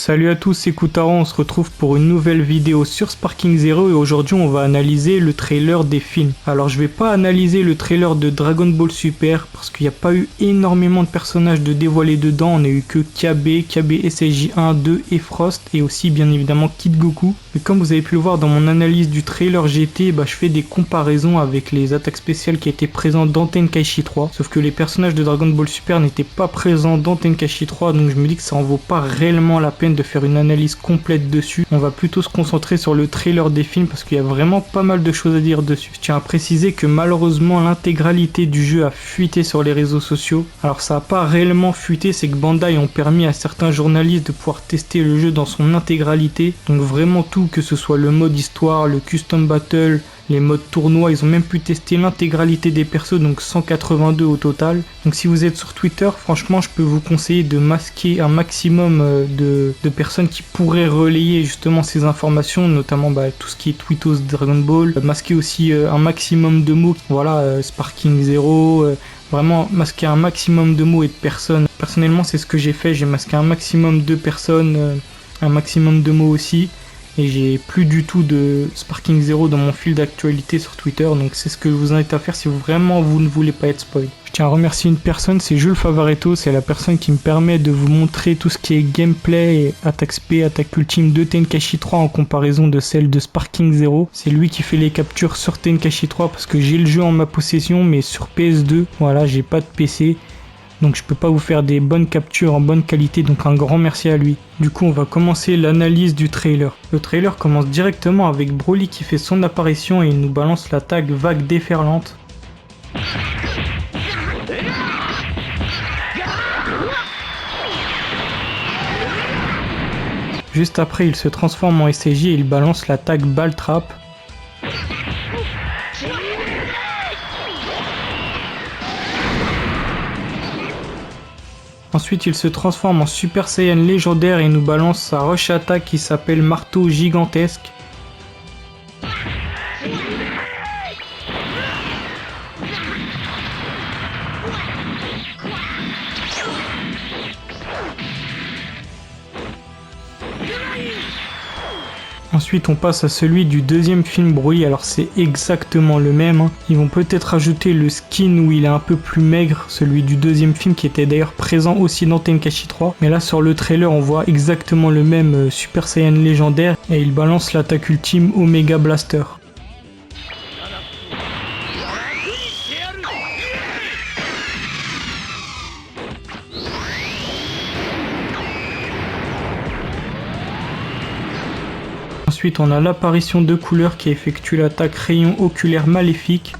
Salut à tous, c'est Koutaro, on se retrouve pour une nouvelle vidéo sur Sparking Zero et aujourd'hui on va analyser le trailer des films. Alors je vais pas analyser le trailer de Dragon Ball Super parce qu'il n'y a pas eu énormément de personnages de dévoilés dedans, on a eu que KB, SSJ 1, 2 et Frost et aussi bien évidemment Kid Goku. Mais comme vous avez pu le voir dans mon analyse du trailer GT, je fais des comparaisons avec les attaques spéciales qui étaient présentes dans Tenkaichi 3, sauf que les personnages de Dragon Ball Super n'étaient pas présents dans Tenkaichi 3, donc je me dis que ça en vaut pas réellement la peine de faire une analyse complète dessus. On va plutôt se concentrer sur le trailer des films parce qu'il y a vraiment pas mal de choses à dire dessus. Je tiens à préciser que malheureusement l'intégralité du jeu a fuité sur les réseaux sociaux. Alors ça a pas réellement fuité, c'est que Bandai ont permis à certains journalistes de pouvoir tester le jeu dans son intégralité, donc vraiment tout, que ce soit le mode histoire, le custom battle, les modes tournoi, ils ont même pu tester l'intégralité des persos, donc 182 au total. Donc si vous êtes sur Twitter, franchement je peux vous conseiller de masquer un maximum de personnes qui pourraient relayer justement ces informations, notamment tout ce qui est tweetos Dragon Ball, masquer aussi un maximum de mots, voilà, Sparking Zero, vraiment masquer un maximum de mots et de personnes. Personnellement c'est ce que j'ai fait, j'ai masqué un maximum de personnes, un maximum de mots aussi. Et j'ai plus du tout de Sparking Zero dans mon fil d'actualité sur Twitter, donc c'est ce que je vous invite à faire si vraiment vous ne voulez pas être spoil. Je tiens à remercier une personne, c'est Jules Favaretto, c'est la personne qui me permet de vous montrer tout ce qui est gameplay et attaque spé, attaque ultime de Tenkaichi 3 en comparaison de celle de Sparking Zero. C'est lui qui fait les captures sur Tenkaichi 3 parce que j'ai le jeu en ma possession mais sur PS2, voilà, j'ai pas de PC. Donc je peux pas vous faire des bonnes captures en bonne qualité, donc un grand merci à lui. Du coup on va commencer l'analyse du trailer. Le trailer commence directement avec Broly qui fait son apparition et il nous balance la tag vague déferlante. Juste après il se transforme en SSJ et il balance la tag balle trap. Ensuite il se transforme en Super Saiyan légendaire et nous balance sa rush attaque qui s'appelle marteau gigantesque. Ensuite on passe à celui du deuxième film Broly, alors c'est exactement le même, Ils vont peut-être rajouter le skin où il est un peu plus maigre, celui du deuxième film qui était d'ailleurs présent aussi dans Tenkaichi 3, mais là sur le trailer on voit exactement le même Super Saiyan légendaire et il balance l'attaque ultime Omega Blaster. Ensuite on a l'apparition de Couleur qui effectue l'attaque rayon oculaire maléfique.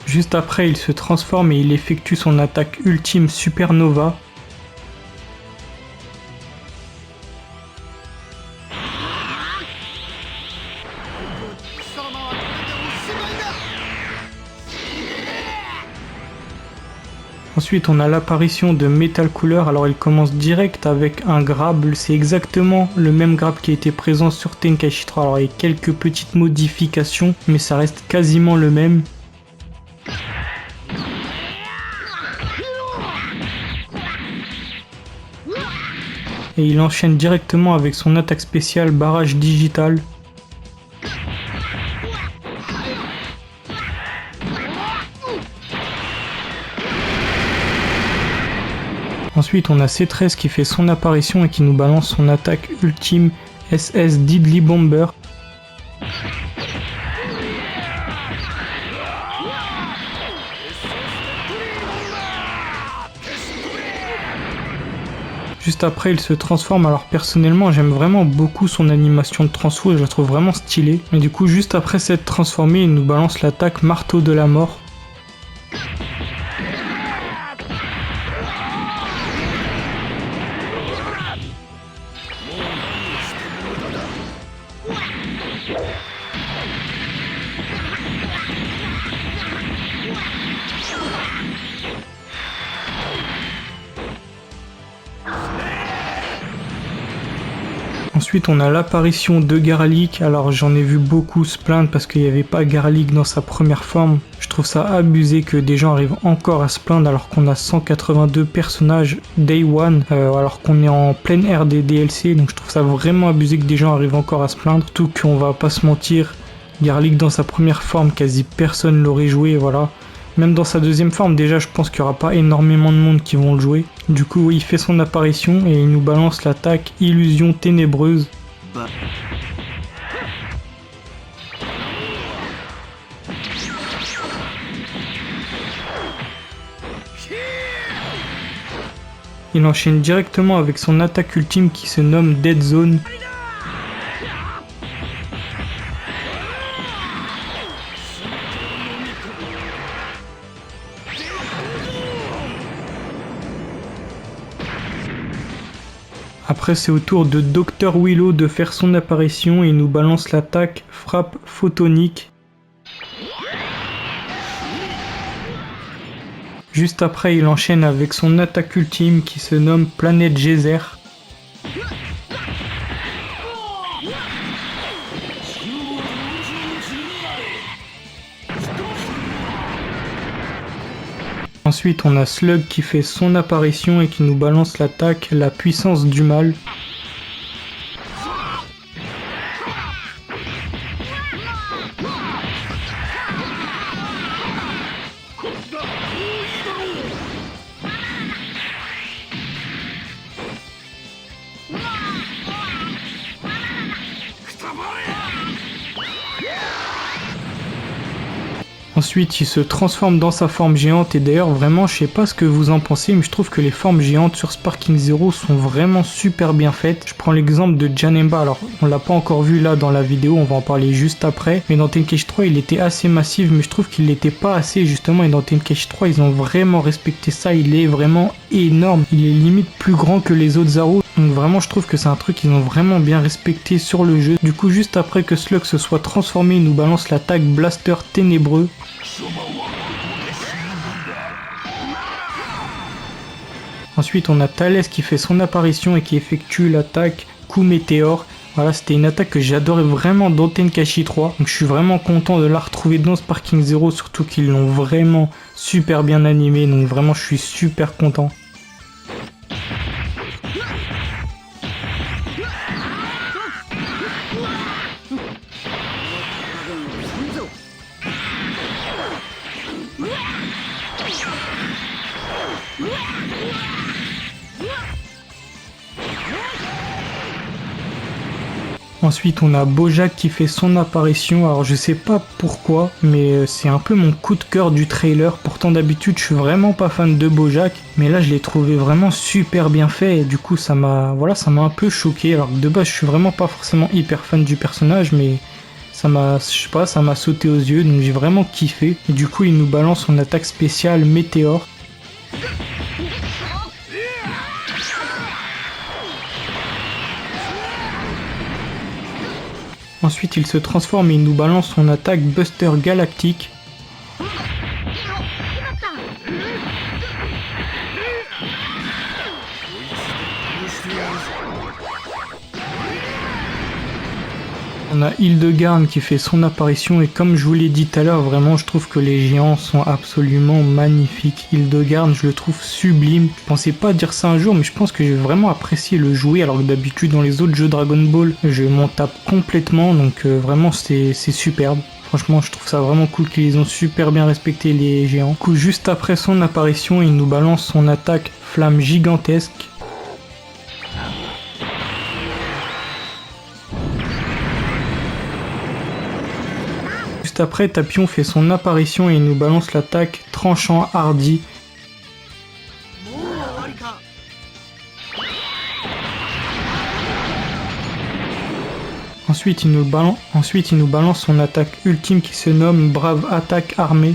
Juste après il se transforme et il effectue son attaque ultime Supernova. Ensuite on a l'apparition de Metal Cooler, alors il commence direct avec un grab, c'est exactement le même grab qui était présent sur Tenkaichi 3, alors il y a quelques petites modifications mais ça reste quasiment le même. Et il enchaîne directement avec son attaque spéciale barrage digital. Ensuite on a C13 qui fait son apparition et qui nous balance son attaque ultime SS Diddly Bomber. Juste après il se transforme, alors personnellement j'aime vraiment beaucoup son animation de transfo, je la trouve vraiment stylée. Mais du coup juste après s'être transformé il nous balance l'attaque marteau de la mort. Ensuite, on a l'apparition de Garlic. Alors, j'en ai vu beaucoup se plaindre parce qu'il n'y avait pas Garlic dans sa première forme. Je trouve ça abusé que des gens arrivent encore à se plaindre alors qu'on a 182 personnages Day One, alors qu'on est en pleine ère des DLC. Donc, je trouve ça vraiment abusé que des gens arrivent encore à se plaindre. Surtout qu'on va pas se mentir, Garlic dans sa première forme, quasi personne l'aurait joué, voilà. Même dans sa deuxième forme, déjà, je pense qu'il n'y aura pas énormément de monde qui vont le jouer. Du coup, oui, il fait son apparition et il nous balance l'attaque Illusion Ténébreuse. Il enchaîne directement avec son attaque ultime qui se nomme Dead Zone. Après, c'est au tour de Dr Willow de faire son apparition et il nous balance l'attaque Frappe Photonique. Juste après, il enchaîne avec son attaque ultime qui se nomme Planète Geyser. Ensuite, on a Slug qui fait son apparition et qui nous balance l'attaque La Puissance du Mal. Ensuite, il se transforme dans sa forme géante et d'ailleurs vraiment, je sais pas ce que vous en pensez, mais je trouve que les formes géantes sur Sparking Zero sont vraiment super bien faites. Je prends l'exemple de Janemba, alors on l'a pas encore vu là dans la vidéo, on va en parler juste après, mais dans Tenkaichi 3 il était assez massif, mais je trouve qu'il l'était pas assez justement, et dans Tenkaichi 3 ils ont vraiment respecté ça, il est vraiment énorme, il est limite plus grand que les autres Zaro. Donc vraiment je trouve que c'est un truc qu'ils ont vraiment bien respecté sur le jeu. Du coup juste après que Slug se soit transformé, il nous balance l'attaque Blaster Ténébreux. Ensuite on a Thales qui fait son apparition et qui effectue l'attaque Coup Météore. Voilà, c'était une attaque que j'adorais vraiment dans Tenkaichi 3. Donc je suis vraiment content de la retrouver dans Sparking Zero, surtout qu'ils l'ont vraiment super bien animé. Donc vraiment je suis super content. Ensuite on a Bojack qui fait son apparition, alors je sais pas pourquoi, mais c'est un peu mon coup de cœur du trailer. Pourtant d'habitude je suis vraiment pas fan de Bojack, mais là je l'ai trouvé vraiment super bien fait et du coup ça m'a un peu choqué. Alors de base je suis vraiment pas forcément hyper fan du personnage, mais ça m'a sauté aux yeux, donc j'ai vraiment kiffé. Et du coup il nous balance son attaque spéciale Météore. Ensuite il se transforme et il nous balance son attaque Buster Galactique. On a Hildegarn qui fait son apparition et comme je vous l'ai dit tout à l'heure, vraiment je trouve que les géants sont absolument magnifiques. Hildegarn je le trouve sublime. Je pensais pas dire ça un jour, mais je pense que j'ai vraiment apprécié le jouer alors que d'habitude dans les autres jeux Dragon Ball je m'en tape complètement, donc vraiment c'est superbe. Franchement je trouve ça vraiment cool qu'ils ont super bien respecté les géants. Du coup juste après son apparition il nous balance son attaque Flamme Gigantesque. Juste après, Tapion fait son apparition et il nous balance l'attaque Tranchant Hardy. Ensuite il nous balance son attaque ultime qui se nomme Brave Attaque Armée.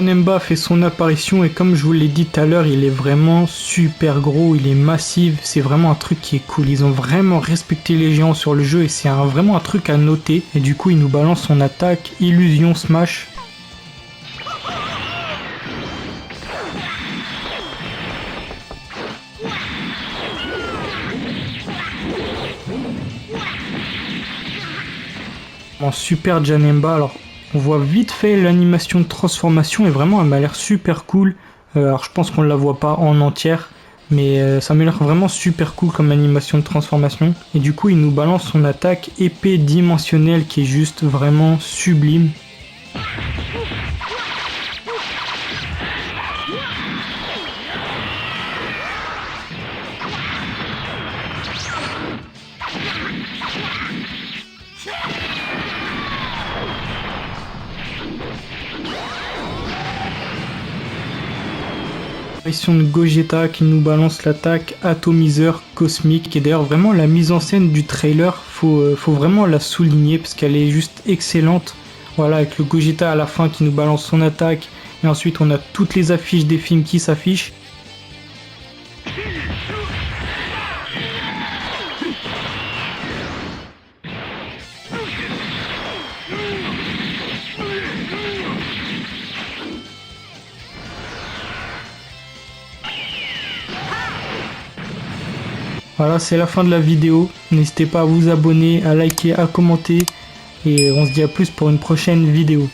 Janemba fait son apparition et comme je vous l'ai dit tout à l'heure, il est vraiment super gros, il est massif, c'est vraiment un truc qui est cool. Ils ont vraiment respecté les géants sur le jeu et c'est vraiment un truc à noter. Et du coup, il nous balance son attaque, illusion smash. En super Janemba, alors on voit vite fait l'animation de transformation et vraiment elle m'a l'air super cool. Alors je pense qu'on ne la voit pas en entière, mais ça m'a l'air vraiment super cool comme animation de transformation. Et du coup il nous balance son attaque épée dimensionnelle qui est juste vraiment sublime. Apparition de Gogeta qui nous balance l'attaque atomiseur cosmique. Et d'ailleurs vraiment la mise en scène du trailer, faut vraiment la souligner parce qu'elle est juste excellente. Voilà, avec le Gogeta à la fin qui nous balance son attaque. Et ensuite on a toutes les affiches des films qui s'affichent. Voilà, c'est la fin de la vidéo. N'hésitez pas à vous abonner, à liker, à commenter. Et on se dit à plus pour une prochaine vidéo.